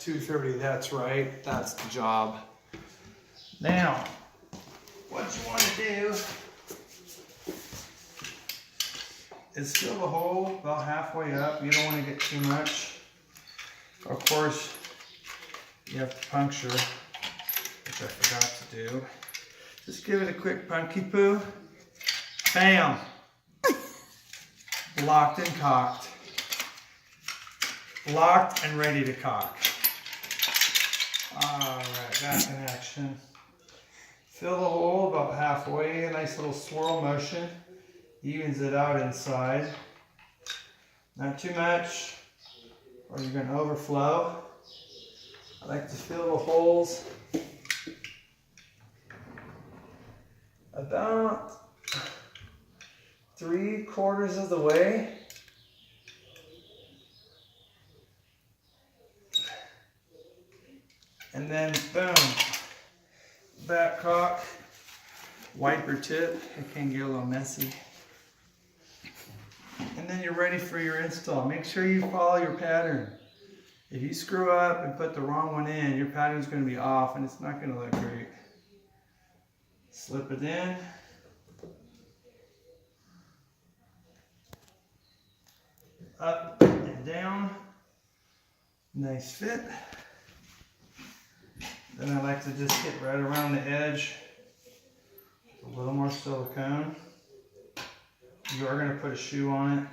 230, that's right. That's the job. Now, what you want to do is fill the hole about halfway up. You don't want to get too much. Of course, you have to puncture, which I forgot to do. Just give it a quick punky poo. Bam! Locked and cocked. Locked and ready to cock. Alright, back in action. Fill the hole about halfway, a nice little swirl motion. Evens it out inside. Not too much, or you're going to overflow. I like to fill the holes about 3/4 of the way. And then boom, back cock, wiper tip. It can get a little messy. And then you're ready for your install. Make sure you follow your pattern. If you screw up and put the wrong one in, your pattern's going to be off and it's not going to look great. Slip it in. Up and down. Nice fit. Then I like to just get right around the edge. A little more silicone. You are going to put a shoe on it.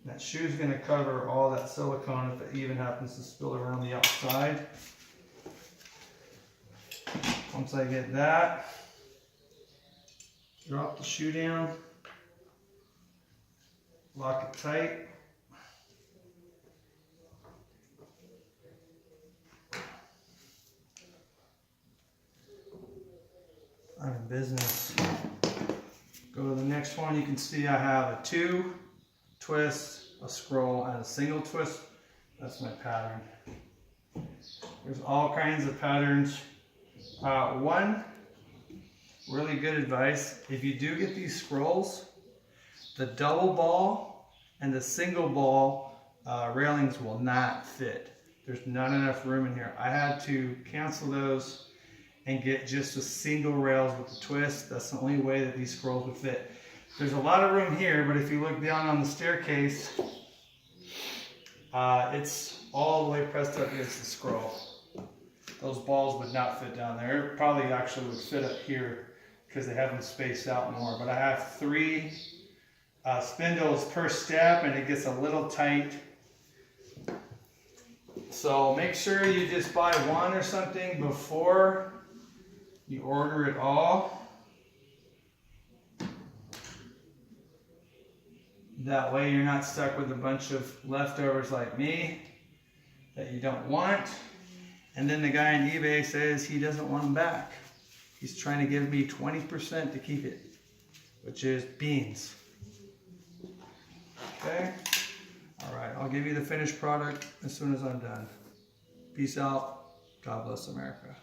That shoe is going to cover all that silicone if it even happens to spill around the outside. Once I get that, drop the shoe down, lock it tight. I'm in business. Go to the next one. You can see I have a 2 twist, a scroll, and a single twist. That's my pattern. There's all kinds of patterns. One really good advice, if you do get these scrolls, the double ball and the single ball railings will not fit. There's not enough room in here. I had to cancel those and get just a single rails with the twist. That's the only way that these scrolls would fit. There's a lot of room here, but if you look down on the staircase, it's all the way pressed up against the scroll. Those balls would not fit down there. It probably actually would fit up here because they have them spaced out more. But I have 3 spindles per step and it gets a little tight. So make sure you just buy one or something before you order it all. That way you're not stuck with a bunch of leftovers like me that you don't want. And then the guy on eBay says he doesn't want them back. He's trying to give me 20% to keep it, which is beans. Okay? All right, I'll give you the finished product as soon as I'm done. Peace out. God bless America.